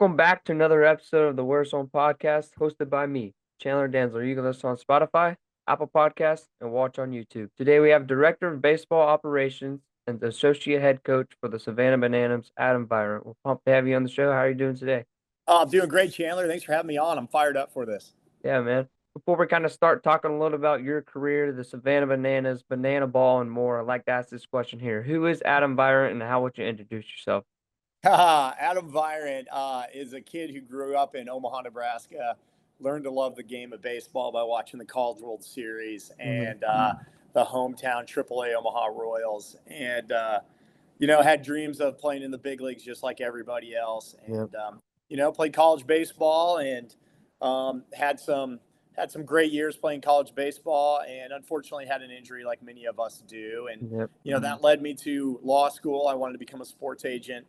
Welcome back to another episode of the Worst On Podcast, hosted by me, Chandler Danzler. You can listen on Spotify, Apple Podcasts, and watch on YouTube. Today we have Director of Baseball Operations and the Associate Head Coach for the Savannah Bananas, Adam Virant. We're pumped to have you on the show. How are you doing today? I'm doing great, Chandler. Thanks for having me on. I'm fired up for this. Yeah, man. Before we kind of start talking a little about your career, the Savannah Bananas, banana ball, and more, I'd like to ask this question here. Who is Adam Virant and how would you introduce yourself? Adam Virant is a kid who grew up in Omaha, Nebraska, learned to love the game of baseball by watching the College World Series Hmm. and the hometown AAA Omaha Royals. And, had dreams of playing in the big leagues just like everybody else. Yep. And, played college baseball and had some great years playing college baseball, and unfortunately had an injury like many of us do. And, Yep. that led me to law school. I wanted to become a sports agent.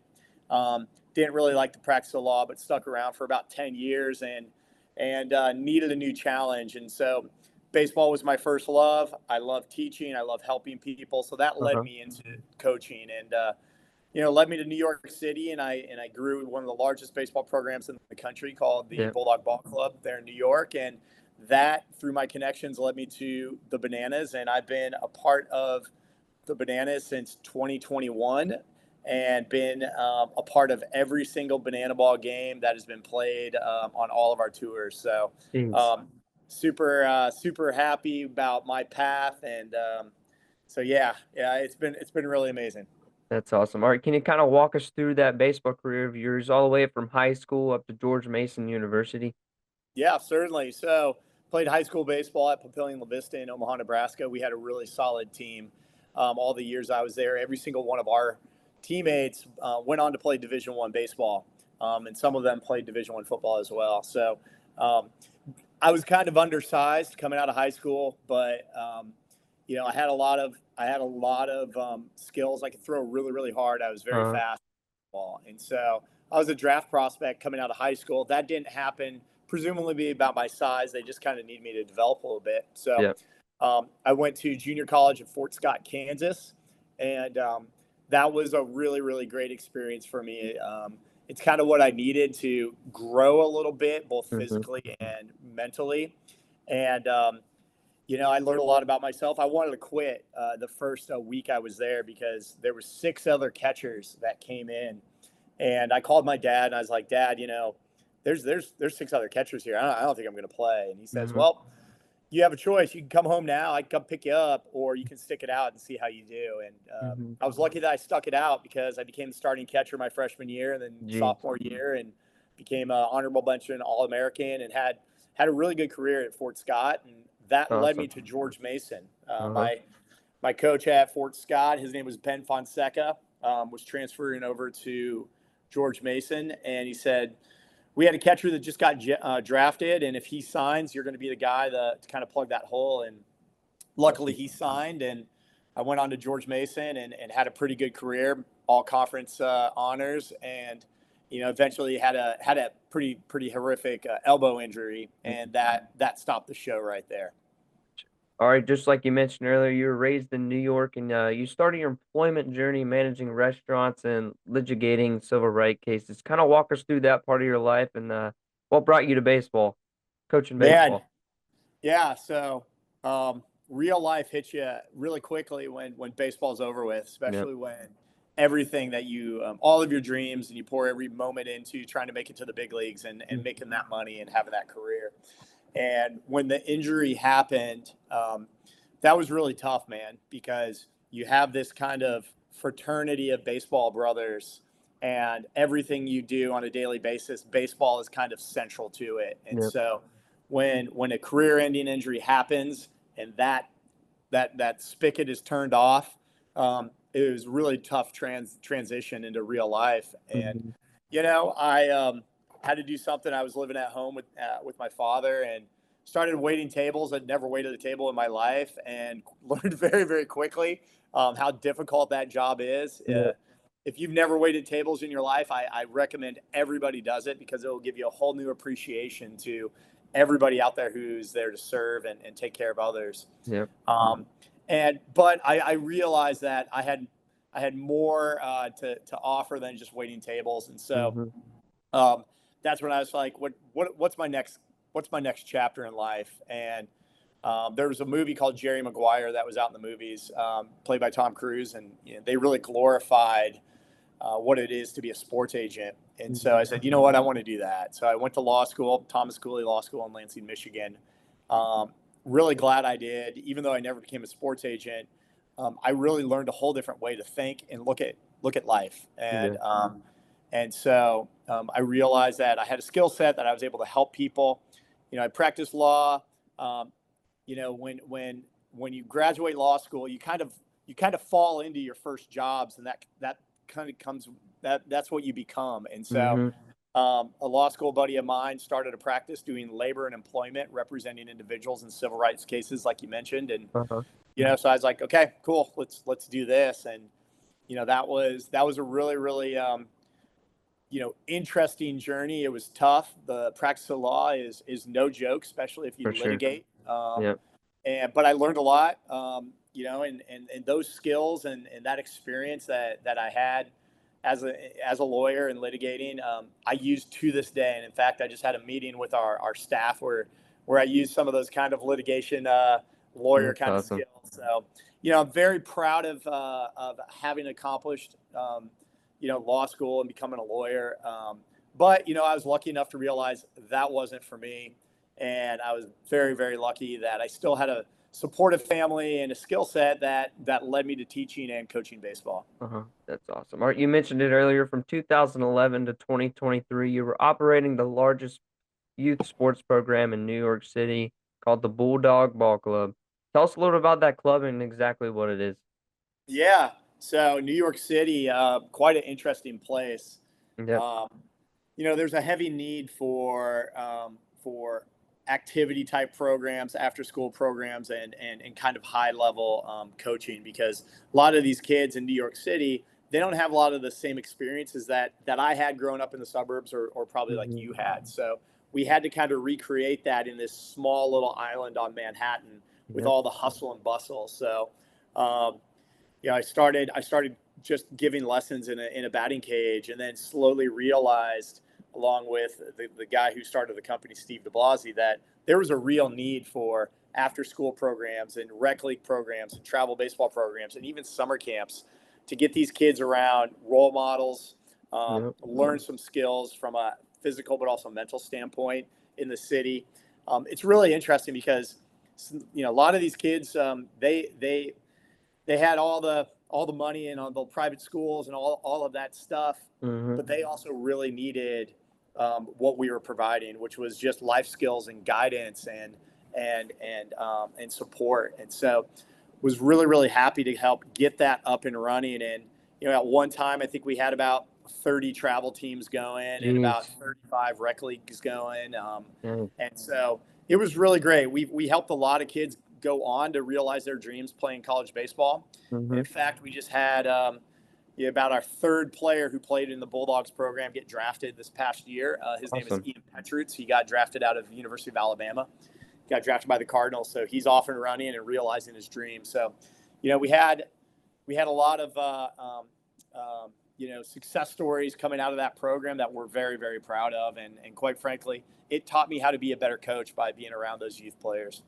Didn't really like the practice of law, but stuck around for about 10 years and needed a new challenge. And so baseball was my first love. I love teaching. I love helping people. So that led Uh-huh. me into coaching and, led me to New York City. And I grew one of the largest baseball programs in the country called the Yep. Bulldog Ball Club there in New York. And that, through my connections, led me to the Bananas. And I've been a part of the Bananas since 2021 and been a part of every single banana ball game that has been played on all of our tours. So Jeez. um, super happy about my path. And so it's been really amazing. That's awesome. All right, can you kind of walk us through that baseball career of yours, all the way from high school up to George Mason University? Yeah, certainly. So played high school baseball at Papillion La Vista in Omaha, Nebraska. We had a really solid team all the years I was there. Every single one of our teammates went on to play Division One baseball, and some of them played Division One football as well. So um, I was kind of undersized coming out of high school, but I had a lot of skills. I could throw really, really hard. I was very Uh, fast, and so I was a draft prospect coming out of high school. That didn't happen, presumably about my size. They just kind of need me to develop a little bit. So yeah. I went to junior college at Fort Scott, Kansas, and that was a really, really great experience for me. It's kind of what I needed to grow a little bit, both Hmm. physically and mentally. And I learned a lot about myself. I wanted to quit the first week I was there because there were six other catchers that came in, and I called my dad and I was like, "Dad, there's six other catchers here. I don't think I'm going to play." And he says, Hmm. "Well, you have a choice. You can come home now. I can come pick you up, or you can stick it out and see how you do." And Hmm. I was lucky that I stuck it out because I became the starting catcher my freshman year and then Jeez. sophomore year, and became an honorable mention All American, and had a really good career at Fort Scott, and that led me Awesome. to George Mason. Uh-huh. My coach at Fort Scott, his name was Ben Fonseca, was transferring over to George Mason, and he said, "We had a catcher that just got drafted, and if he signs, you're going to be the guy to kind of plug that hole." And luckily, he signed, and I went on to George Mason and had a pretty good career, all conference honors, and eventually had a pretty horrific elbow injury, and that stopped the show right there. All right, just like you mentioned earlier, you were raised in New York and you started your employment journey managing restaurants and litigating civil rights cases. Kind of walk us through that part of your life and what brought you to baseball, coaching Man, baseball. yeah. So real life hits you really quickly when baseball's over with, Yep. especially when everything that all of your dreams, and you pour every moment into trying to make it to the big leagues and making that money and having that career. And when the injury happened, that was really tough, man, because you have this kind of fraternity of baseball brothers, and everything you do on a daily basis, baseball is kind of central to it. And Yep. so when a career-ending injury happens and that spigot is turned off, it was really tough transition into real life. And Hmm. I had to do something. I was living at home with my father and started waiting tables. I'd never waited a table in my life, and learned very, very quickly how difficult that job is. Yep. If you've never waited tables in your life, I recommend everybody does it because it will give you a whole new appreciation to everybody out there who's there to serve and take care of others. Yep. Um, but I realized that I had more to offer than just waiting tables, and so Hmm. um, that's when I was like, what's my next chapter in life? And there was a movie called Jerry Maguire that was out in the movies, played by Tom Cruise, and they really glorified what it is to be a sports agent. And so I said, you know what, I want to do that. So I went to law school, Thomas Cooley Law School in Lansing, Michigan. Really glad I did, even though I never became a sports agent. I really learned a whole different way to think and look at life. And so I realized that I had a skill set that I was able to help people. I practiced law. When you graduate law school, you kind of fall into your first jobs, and that kind of comes that's what you become. And so a law school buddy of mine started a practice doing labor and employment, representing individuals in civil rights cases, like you mentioned. And so I was like, okay, cool, let's do this. And that was a really, really interesting journey. It was tough. The practice of law is no joke, especially if you For sure. litigate. Yep. But I learned a lot, and those skills and that experience that I had as a lawyer and litigating, I use to this day. And in fact, I just had a meeting with our staff where I used some of those kind of litigation lawyer That's kind of awesome. skills. So, I'm very proud of having accomplished, law school and becoming a lawyer. But I was lucky enough to realize that wasn't for me. And I was very, very lucky that I still had a supportive family and a skill set that led me to teaching and coaching baseball. That's awesome. All right, you mentioned it earlier. From 2011 to 2023, you were operating the largest youth sports program in New York City called the Bulldog Ball Club. Tell us a little about that club and exactly what it is. Yeah. So New York City, quite an interesting place. Yep. Um, there's a heavy need for activity type programs, after school programs, and kind of high level coaching, because a lot of these kids in New York City, they don't have a lot of the same experiences that I had growing up in the suburbs, or probably like you had. So we had to kind of recreate that in this small little island on Manhattan with Yep. all the hustle and bustle. So, I started just giving lessons in a batting cage, and then slowly realized, along with the guy who started the company, Steve DeBlasi, that there was a real need for after school programs and rec league programs and travel baseball programs and even summer camps to get these kids around role models, Yep. learn some skills from a physical but also mental standpoint in the city. It's really interesting because a lot of these kids, they had all the money and all the private schools and all of that stuff, but they also really needed what we were providing, which was just life skills and guidance and support. And so was really, really happy to help get that up and running. And at one time, I think we had about 30 travel teams going and about Jeez. 35 rec leagues going. Dang. And so it was really great. We helped a lot of kids go on to realize their dreams playing college baseball. And in fact, we just had about our third player who played in the Bulldogs program get drafted this past year. His name is Awesome. Ian Petrutz. He got drafted out of the University of Alabama. Got drafted by the Cardinals, so he's off and running and realizing his dream. So, we had a lot of success stories coming out of that program that we're very, very proud of, and quite frankly, it taught me how to be a better coach by being around those youth players.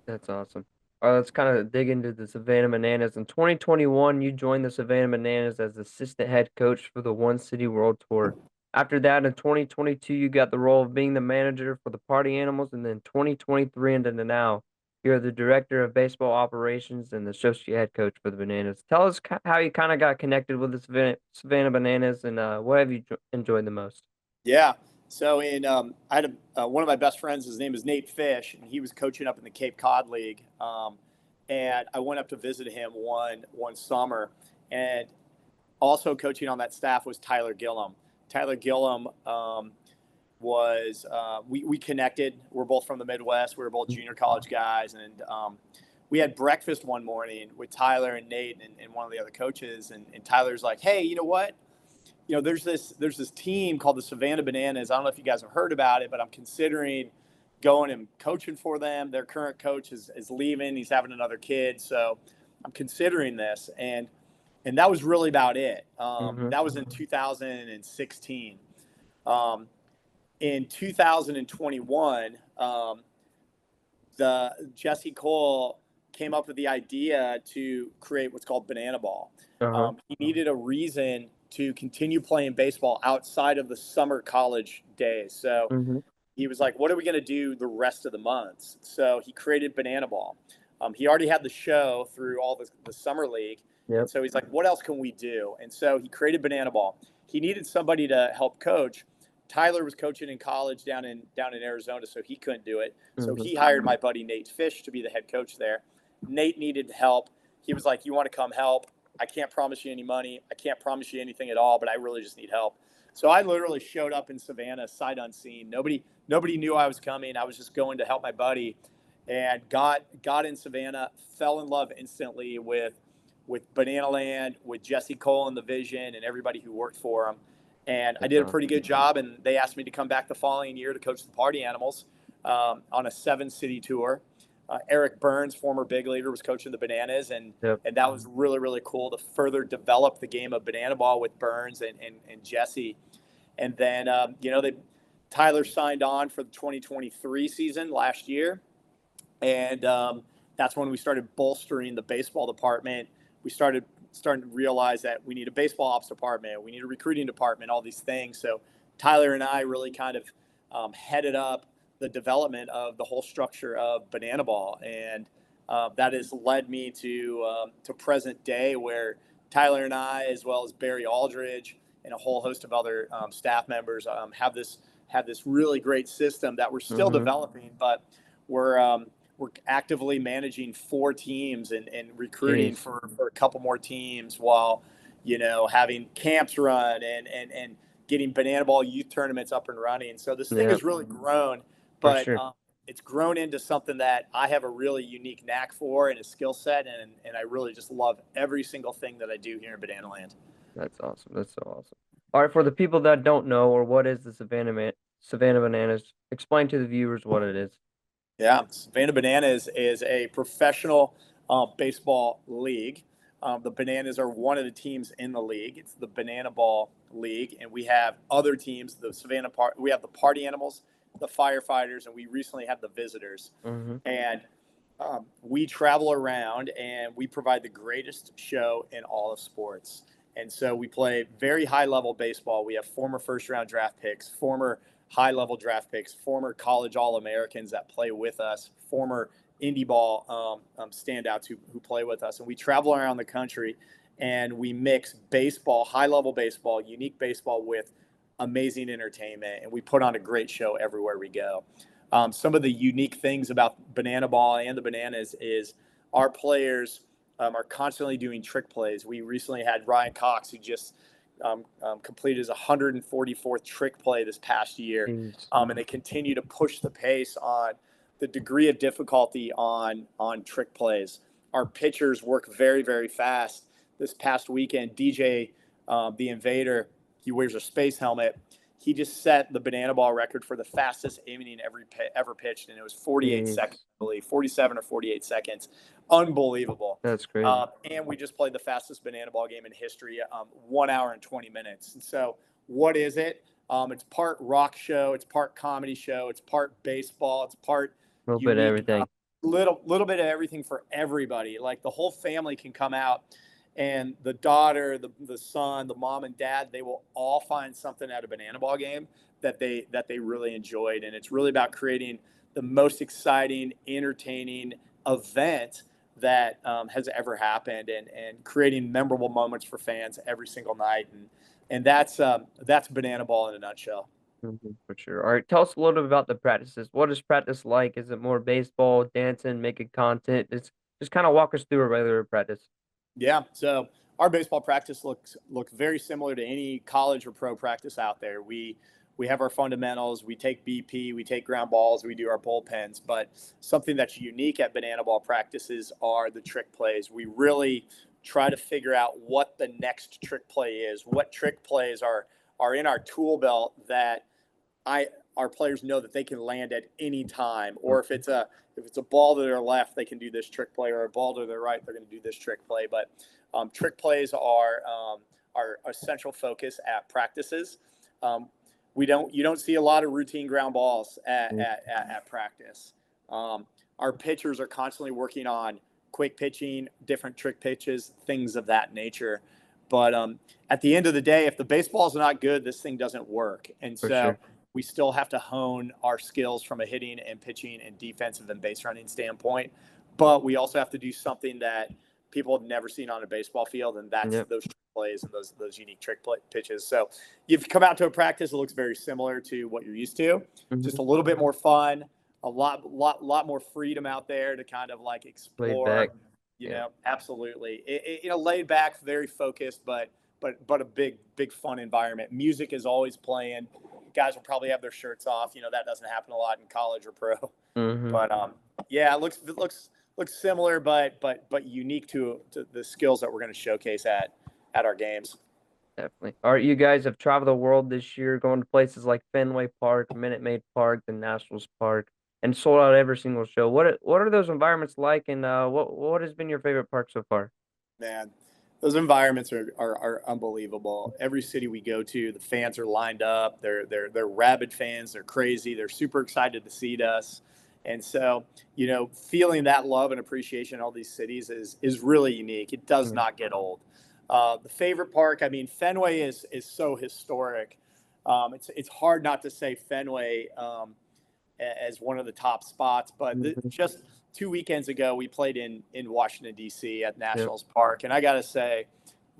That's awesome. All right, let's kind of dig into the Savannah Bananas. In 2021, you joined the Savannah Bananas as assistant head coach for the One City World Tour. After that, in 2022, you got the role of being the manager for the Party Animals, and then 2023 into now, you're the director of baseball operations and the associate head coach for the Bananas. Tell us how you kind of got connected with the Savannah Bananas, and what have you enjoyed the most? Yeah. So I had one of my best friends. His name is Nate Fish, and he was coaching up in the Cape Cod League. And I went up to visit him one summer, and also coaching on that staff was Tyler Gillum. Tyler Gillum was we connected. We're both from the Midwest. We were both junior college guys, and we had breakfast one morning with Tyler and Nate and one of the other coaches. And Tyler's like, "Hey, you know what? There's this team called the Savannah Bananas. I don't know if you guys have heard about it, but I'm considering going and coaching for them. Their current coach is leaving. He's having another kid, so I'm considering this." And that was really about it. Mm-hmm. That was in 2016. Um, in 2021, the Jesse Cole came up with the idea to create what's called Banana Ball. Uh-huh. He needed a reason to continue playing baseball outside of the summer college days. So Mm-hmm. he was like, what are we going to do the rest of the months? So he created Banana Ball. He already had the show through all the summer league. And Yep. so he's like, what else can we do? And so he created Banana Ball. He needed somebody to help coach. Tyler was coaching in college down in Arizona, so he couldn't do it. So Mm-hmm. he hired my buddy Nate Fish to be the head coach there. Nate needed help. He was like, you want to come help? I can't promise you any money. I can't promise you anything at all, but I really just need help. So I literally showed up in Savannah sight unseen. Nobody knew I was coming. I was just going to help my buddy, and got in Savannah, fell in love instantly with Banana Land, with Jesse Cole and the vision, and everybody who worked for him. And I That's did a pretty awesome. good job, and they asked me to come back the following year to coach the Party Animals on a 7-city tour. Eric Burns, former big leaguer, was coaching the Bananas, and Yep. that was really, really cool to further develop the game of banana ball with Burns and Jesse. And then, Tyler signed on for the 2023 season last year. And that's when we started bolstering the baseball department. We starting to realize that we need a baseball ops department, we need a recruiting department, all these things. So Tyler and I really kind of headed up the development of the whole structure of Banana Ball, and that has led me to present day, where Tyler and I, as well as Barry Aldridge and a whole host of other staff members, have this really great system that we're still Mm-hmm. developing, but we're actively managing 4 teams and recruiting Jeez. for a couple more teams, while having camps run and getting banana ball youth tournaments up and running. So this thing Yep. has really grown, For but sure. it's grown into something that I have a really unique knack for and a skill set, and I really just love every single thing that I do here in Banana Land. That's awesome. That's so awesome. All right, for the people that don't know, or what is the Savannah Bananas, explain to the viewers what it is. Yeah, Savannah Bananas is a professional baseball league. The Bananas are one of the teams in the league. It's the Banana Ball League, and we have other teams. We have the Party Animals, the Firefighters, and we recently had the Visitors. Mm-hmm. And we travel around and we provide the greatest show in all of sports. And so we play very high level baseball. We have former first round draft picks, former high level draft picks, former college All Americans that play with us, former indie ball standouts who play with us. And we travel around the country and we mix baseball, high level baseball, unique baseball with amazing entertainment. And we put on a great show everywhere we go. Some of the unique things about Banana Ball and the Bananas is our players are constantly doing trick plays. We recently had Ryan Cox, who just completed his 144th trick play this past year. Jeez. And they continue to push the pace on the degree of difficulty on trick plays. Our pitchers work very, very fast. This past weekend, DJ, the Invader, he wears a space helmet. He just set the Banana Ball record for the fastest inning ever pitched, and it was 48 Jeez. seconds, I believe, 47 or 48 seconds. Unbelievable. That's crazy. And we just played the fastest Banana Ball game in history, 1 hour and 20 minutes. And so what is it? It's part rock show, it's part comedy show, it's part baseball, it's part A little bit of unique, everything. little bit of everything for everybody. Like the whole family can come out, and the daughter, the son, the mom and dad, they will all find something at a Banana Ball game that they really enjoyed. And it's really about creating the most exciting, entertaining event that has ever happened, and creating memorable moments for fans every single night. And that's Banana Ball in a nutshell. Mm-hmm. For sure. All right, tell us a little bit about the practices. What is practice like? Is it more baseball, dancing, making content? Just kind of walk us through a regular practice. Yeah. So our baseball practice looks very similar to any college or pro practice out there. We have our fundamentals. We take BP. We take ground balls. We do our bullpens. But something that's unique at Banana Ball practices are the trick plays. We really try to figure out what the next trick play is. What trick plays are in our tool belt that our players know that they can land at any time. Or if it's a ball to their left, they can do this trick play, or a ball to their right, they're going to do this trick play. But trick plays are our essential focus at practices. you don't see a lot of routine ground balls Mm, at practice. Um, our pitchers are constantly working on quick pitching, different trick pitches, things of that nature. But at the end of the day, if the baseball's not good, this thing doesn't work. And for so sure. we still have to hone our skills from a hitting and pitching and defensive and base running standpoint. But we also have to do something that people have never seen on a baseball field, and that's Yep. those trick plays and those unique pitches. So you've come out to a practice, it looks very similar to what you're used to, just Hmm. a little bit more fun, a lot more freedom out there to kind of like Laid back. explore. Yeah. Absolutely. Laid back, very focused, but a big fun environment. Music is always playing. Guys will probably have their shirts off. That doesn't happen a lot in college or pro. Hmm. But yeah, it looks similar, but unique to the skills that we're going to showcase at our games. Definitely. All right, you guys have traveled the world this year, going to places like Fenway Park, Minute Maid Park, the Nationals Park, and sold out every single show. What are those environments like, and what has been your favorite park so far? Man, those environments are unbelievable. Every city we go to, the fans are lined up. They're rabid fans. They're crazy. They're super excited to see us. And so, feeling that love and appreciation in all these cities is really unique. It does Yeah. not get old. The favorite park, I mean, Fenway is so historic. It's hard not to say Fenway as one of the top spots. But Hmm. just 2 weekends ago, we played in Washington D.C. at Yep. Nationals Park, and I got to say,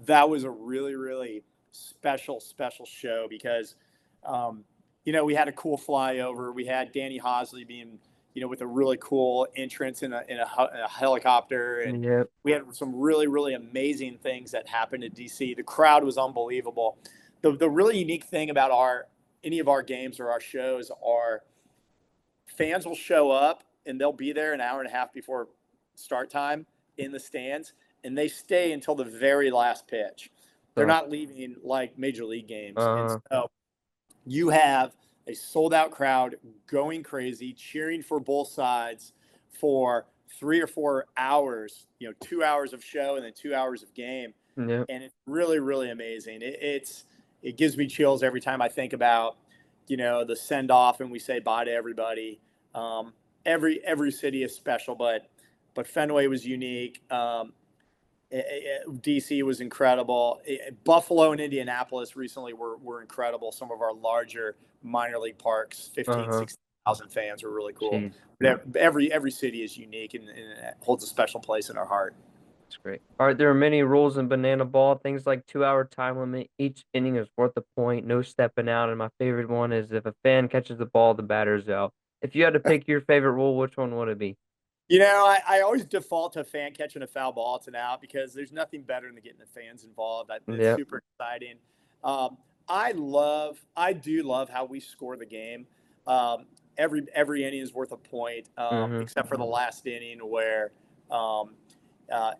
that was a really special show because, we had a cool flyover. We had Danny Hosley being, with a really cool entrance in a helicopter, and Yep. we had some really amazing things that happened in D.C. The crowd was unbelievable. The really unique thing about any of our games or our shows are fans will show up and they'll be there an hour and a half before start time in the stands, and they stay until the very last pitch. They're So, not leaving like major league games. And uh, so you have a sold out crowd going crazy, cheering for both sides for 3 or 4 hours, 2 hours of show and then 2 hours of game. yep. And it's really amazing. It gives me chills every time I think about, the send off and we say bye to everybody. Um, every city is special, but Fenway was unique. DC was incredible. Buffalo and Indianapolis recently were incredible. Some of our larger minor league parks, 15, Uh-huh. 16,000 fans were really cool. Jeez. But every city is unique and it holds a special place in our heart. That's great. All right, there are many rules in banana ball. Things like 2 hour time limit. Each inning is worth a point. No stepping out. And my favorite one is if a fan catches the ball, the batter's out. If you had to pick your favorite rule, which one would it be? I always default to a fan catching a foul ball. It's an out because there's nothing better than getting the fans involved. It's Yep. super exciting. Um, I do love how we score the game. Um, every inning is worth a point, Mm-hmm. except for the last inning where um,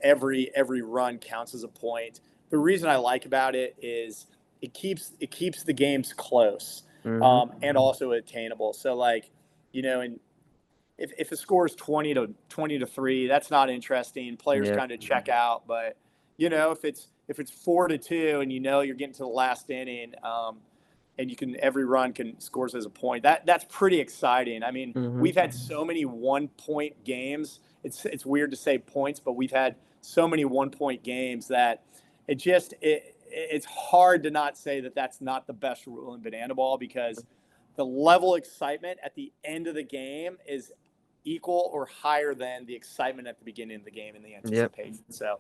every run counts as a point. The reason I like about it is it keeps the games close Mm-hmm. and also attainable. So like, and if the score is 20 to 3, that's not interesting. Players Yep. kind of check out. But if it's 4-2 and you're getting to the last inning, and every run can scores as a point. That's pretty exciting. I mean, Mm-hmm. we've had so many 1 point games. It's weird to say points, but we've had so many 1 point games that it's hard to not say that that's not the best rule in banana ball because the level of excitement at the end of the game is equal or higher than the excitement at the beginning of the game and the Yep. anticipation. So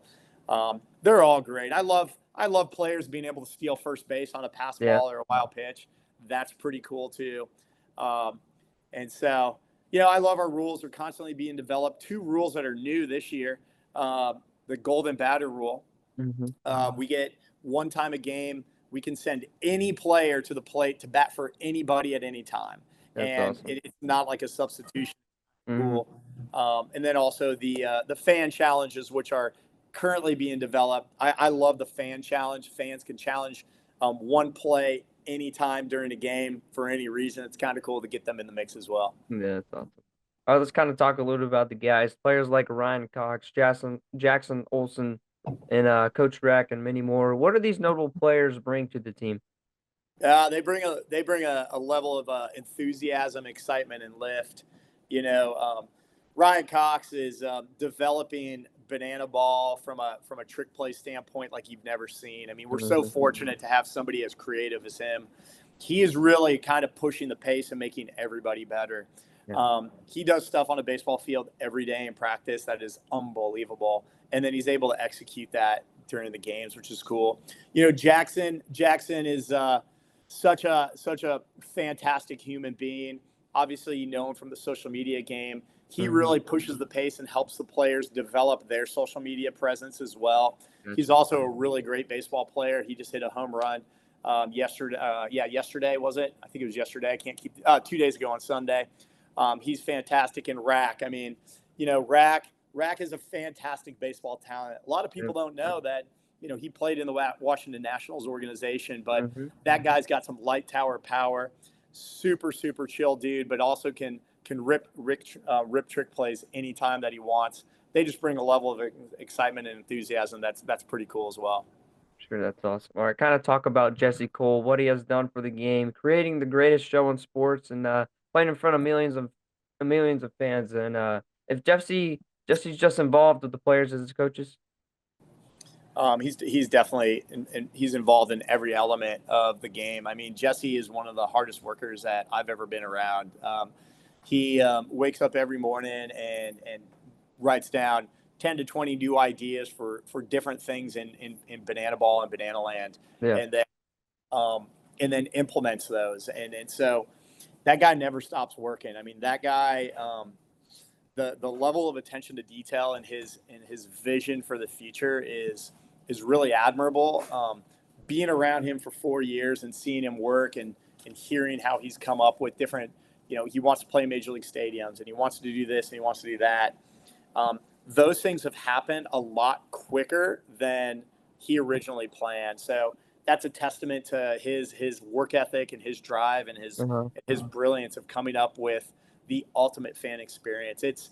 they're all great. I love players being able to steal first base on a pass Yeah. ball or a wild pitch. That's pretty cool too. Um, and so, I love our rules. They're constantly being developed. 2 rules that are new this year. The golden batter rule. Mm-hmm. We get one time a game. We can send any player to the plate to bat for anybody at any time, That's and awesome. it's not like a substitution Mm-hmm. rule. And then also the fan challenges, which are currently being developed. I love the fan challenge. Fans can challenge one play anytime during a game for any reason. It's kind of cool to get them in the mix as well. Yeah, that's awesome. All right, let's kind of talk a little bit about the guys. Players like Ryan Cox, Jackson Olson, and Coach Rack, and many more. What do these notable players bring to the team? They bring a level of enthusiasm, excitement, and lift. You know, Ryan Cox is developing banana ball from a trick play standpoint like you've never seen. I mean, we're so Mm-hmm. fortunate to have somebody as creative as him. He is really kind of pushing the pace and making everybody better. Yeah. He does stuff on a baseball field every day in practice that is unbelievable, and then he's able to execute that during the games, which is cool. You know, Jackson is such a fantastic human being. Obviously, you know him from the social media game. He Mm-hmm. really pushes the pace and helps the players develop their social media presence as well. He's Gotcha. also a really great baseball player. He just hit a home run yesterday. Yesterday was it? I think it was yesterday. I can't keep 2 days ago on Sunday. He's fantastic in Rack. I mean, you know, Rack is a fantastic baseball talent. A lot of people don't know that. You know, he played in the Washington Nationals organization, but Mm-hmm. that guy's got some light tower power. Super super chill dude, but also can rip trick plays anytime that he wants. They just bring a level of excitement and enthusiasm that's pretty cool as well. Sure, that's awesome. All right, kind of talk about Jesse Cole, what he has done for the game, creating the greatest show in sports, and playing in front of millions of fans. And if Jesse's just involved with the players as his coaches. He's definitely he's involved in every element of the game. I mean, Jesse is one of the hardest workers that I've ever been around. He wakes up every morning and writes down 10 to 20 new ideas for different things in Banana Ball and Banana Land, Yeah, and then um, and then implements those. And so that guy never stops working. I mean, that guy. The level of attention to detail and his vision for the future is really admirable. Being around him for 4 years and seeing him work and hearing how he's come up with different, you know, he wants to play major league stadiums and he wants to do this and he wants to do that. Those things have happened a lot quicker than he originally planned. So that's a testament to his work ethic and his drive and uh-huh. his brilliance of coming up with the ultimate fan experience. It's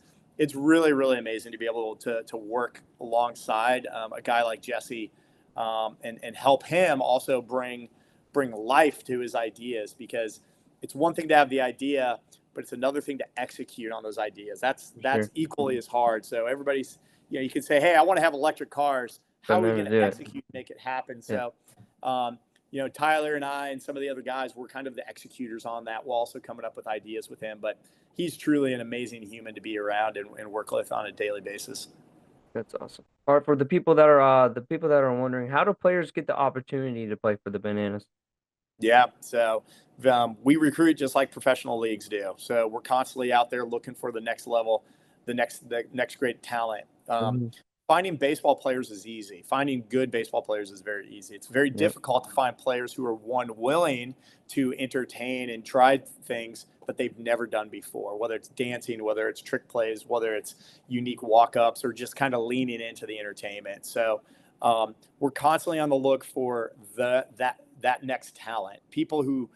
really really amazing to be able to work alongside a guy like Jesse, and help him also bring life to his ideas, because it's one thing to have the idea, but it's another thing to execute on those ideas. That's Sure. equally as hard. So everybody's, you know, you can say, hey, I want to have electric cars. How But are we never going do to it. execute, make it happen? Yeah, So, you know, Tyler and I and some of the other guys were kind of the executors on that, while also coming up with ideas with him. But he's truly an amazing human to be around and work with on a daily basis. that's awesome. All right, for the people that are wondering, how do players get the opportunity to play for the Bananas? Yeah. So we recruit just like professional leagues do. So we're constantly out there looking for the next level, the next great talent. Hmm. Finding baseball players is easy. Finding good baseball players is very easy. It's very Yep. difficult to find players who are willing to entertain and try things that they've never done before, whether it's dancing, whether it's trick plays, whether it's unique walk-ups, or just kind of leaning into the entertainment. So we're constantly on the look for that next talent, people who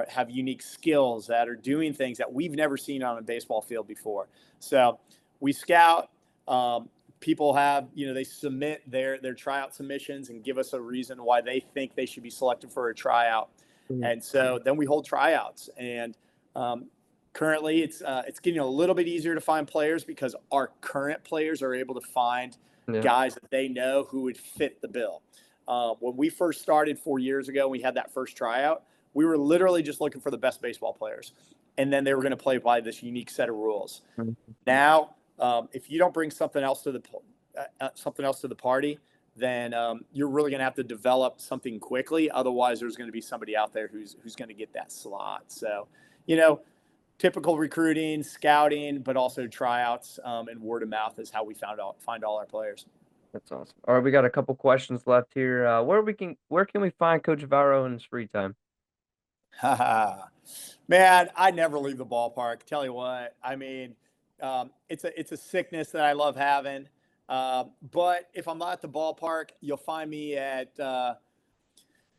have unique skills that are doing things that we've never seen on a baseball field before. So we scout. People have, you know, they submit their tryout submissions and give us a reason why they think they should be selected for a tryout, Mhm. and so then we hold tryouts. And um, currently it's getting a little bit easier to find players because our current players are able to find Yeah. guys that they know who would fit the bill. When we first started 4 years ago, we had that first tryout. We were literally just looking for the best baseball players, and then they were going to play by this unique set of rules. Mhm. Now, if you don't bring something else to the party, then you're really going to have to develop something quickly. Otherwise, there's going to be somebody out there who's going to get that slot. So, you know, typical recruiting, scouting, but also tryouts, and word of mouth is how we find all our players. That's awesome. All right, we got a couple questions left here. Where can we find Coach Varro in his free time? Man, I never leave the ballpark. Tell you what, I mean, it's a sickness that I love having. But if I'm not at the ballpark, you'll find me at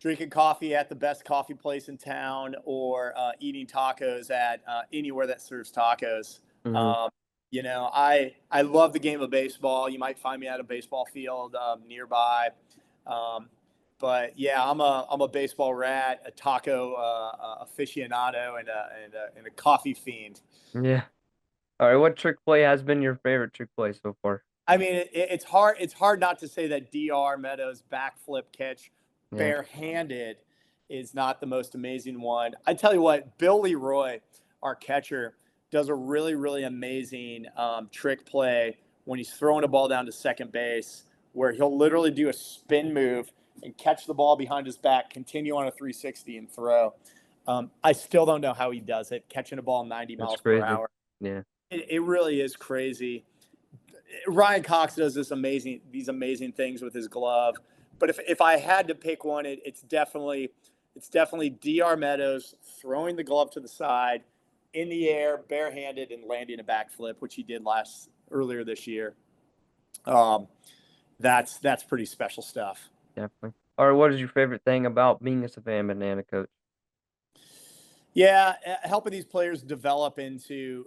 drinking coffee at the best coffee place in town, or eating tacos at anywhere that serves tacos. Hmm. Um, you know, I love the game of baseball. You might find me at a baseball field nearby. Um, But yeah, I'm a baseball rat, a taco aficionado, and a coffee fiend. Yeah. All right. What trick play has been your favorite trick play so far? I mean, it's hard. It's hard not to say that Dr. Meadows' backflip catch, Yeah. barehanded, is not the most amazing one. I tell you what, Bill Leroy, our catcher, does a really, really amazing trick play when he's throwing a ball down to second base, where he'll literally do a spin move and catch the ball behind his back, continue on a 360 and throw. I still don't know how he does it, catching a ball 90 That's miles per crazy. hour. Yeah. It really is crazy. Ryan Cox does these amazing things with his glove. But if I had to pick one, it's definitely Dr. Meadows throwing the glove to the side, in the air, barehanded, and landing a backflip, which he did earlier this year. Um, that's pretty special stuff. Definitely. All right. What is your favorite thing about being a Savannah Banana coach? Yeah, helping these players develop into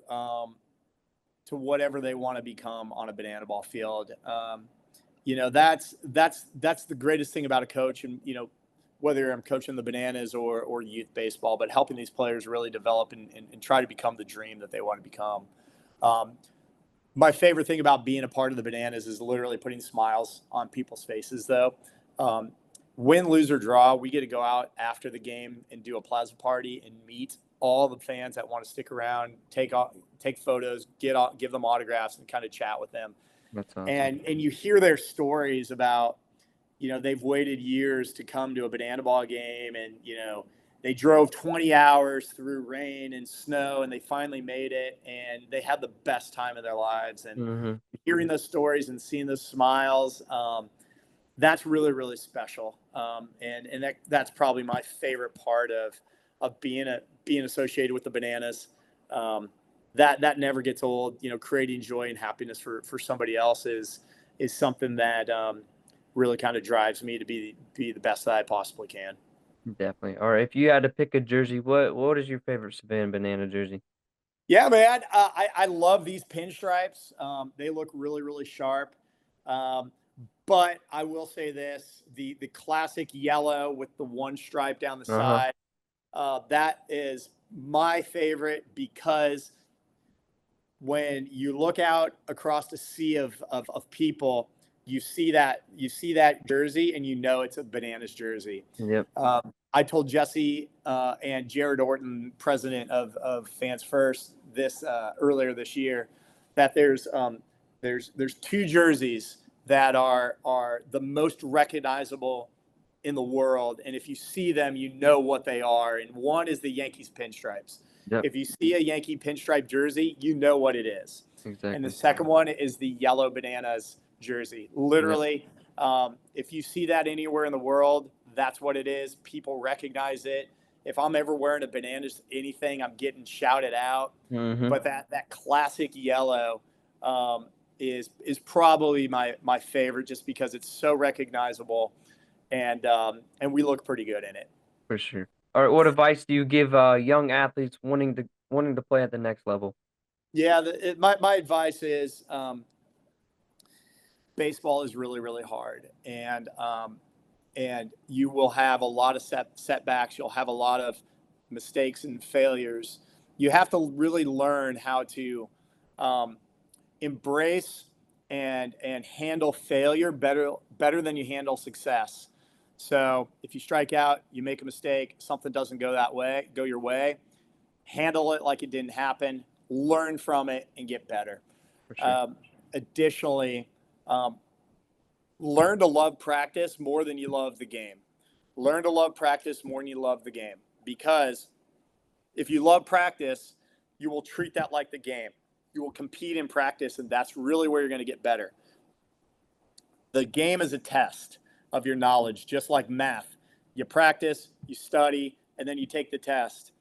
to whatever they want to become on a banana ball field. That's the greatest thing about a coach, and whether I'm coaching the Bananas or youth baseball, but helping these players really develop and try to become the dream that they want to become. Um, my favorite thing about being a part of the Bananas is literally putting smiles on people's faces, though. Um, Win, lose, or draw, we get to go out after the game and do a plaza party and meet all the fans that want to stick around, take photos, give them autographs, and kind of chat with them. That's awesome. And you hear their stories about, they've waited years to come to a banana ball game, and they drove 20 hours through rain and snow, and they finally made it, and they had the best time of their lives. And Mm-hmm. hearing those stories and seeing those smiles, that's really, really special. And that's probably my favorite part of being associated with the Bananas. That never gets old. Creating joy and happiness for somebody else is something that really kind of drives me to be the best that I possibly can. Definitely. All right. If you had to pick a jersey, what is your favorite Savannah Banana jersey? Yeah, man. I love these pinstripes. They look really, really sharp. Um, but I will say this: the classic yellow with the one stripe down the Uh-huh. side, that is my favorite, because when you look out across the sea of people, you see that jersey, and it's a Bananas jersey. Yep. I told Jesse and Jared Orton, president of Fans First, this earlier this year, that there's two jerseys that are the most recognizable in the world, and if you see them, you know what they are. And one is the Yankees pinstripes. Yep. If you see a Yankee pinstripe jersey, you know what it is. And the Exactly. second one is the yellow Bananas jersey. Yep. Literally, if you see that anywhere in the world, that's what it is. People recognize it. If I'm ever wearing a Bananas anything, I'm getting shouted out. Mm-hmm. But that classic yellow is probably my favorite, just because it's so recognizable, and we look pretty good in it. For sure. All right. What advice do you give young athletes wanting to play at the next level? Yeah, my advice is, baseball is really, really hard, and you will have a lot of setbacks. You'll have a lot of mistakes and failures. You have to really learn how to um, embrace and handle failure better than you handle success. So if you strike out, you make a mistake, something doesn't go your way, handle it like it didn't happen, learn from it, and get better. For sure. Um, Additionally, um, learn to love practice more than you love the game. Learn to love practice more than you love the game, because if you love practice, you will treat that like the game. You will compete in practice, and that's really where you're going to get better. The game is a test of your knowledge, just like math. You practice, you study, and then you take the test.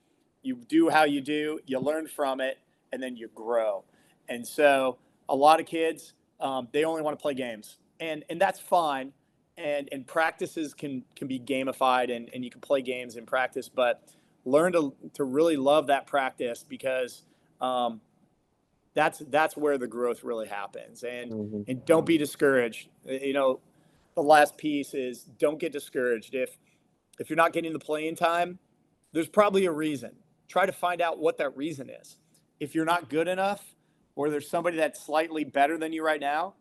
You do how you do, you learn from it, and then you grow. And so a lot of kids, they only want to play games, and that's fine. And practices can be gamified, and you can play games in practice, but learn to really love that practice, because um, that's where the growth really happens. And Mm-hmm. and don't be discouraged. the last piece is don't get discouraged. If you're not getting the playing time, there's probably a reason. Try to find out what that reason is. If you're not good enough, or there's somebody that's slightly better than you right now,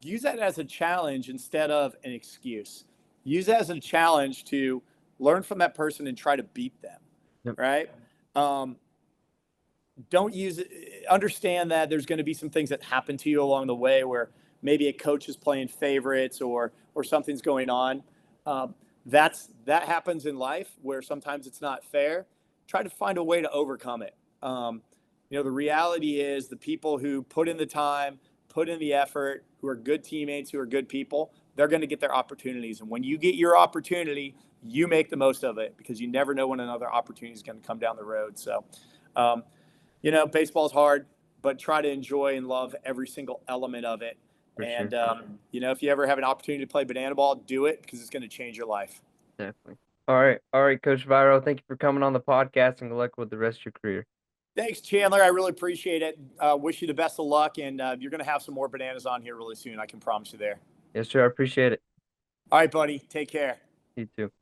use that as a challenge instead of an excuse. Use that as a challenge to learn from that person and try to beat them. Yep. Right? Don't use it. Understand that there's going to be some things that happen to you along the way where maybe a coach is playing favorites or something's going on. That happens in life where sometimes it's not fair. Try to find a way to overcome it. The reality is the people who put in the time, put in the effort, who are good teammates, who are good people, they're going to get their opportunities. And when you get your opportunity, you make the most of it because you never know when another opportunity is going to come down the road. So, baseball's hard, but try to enjoy and love every single element of it. For And, sure. if you ever have an opportunity to play banana ball, do it because it's going to change your life. Definitely. All right, Coach Viro. Thank you for coming on the podcast, and good luck with the rest of your career. Thanks, Chandler. I really appreciate it. Wish you the best of luck, and you're going to have some more bananas on here really soon. I can promise you there. Yes, sir. I appreciate it. All right, buddy. Take care. You too.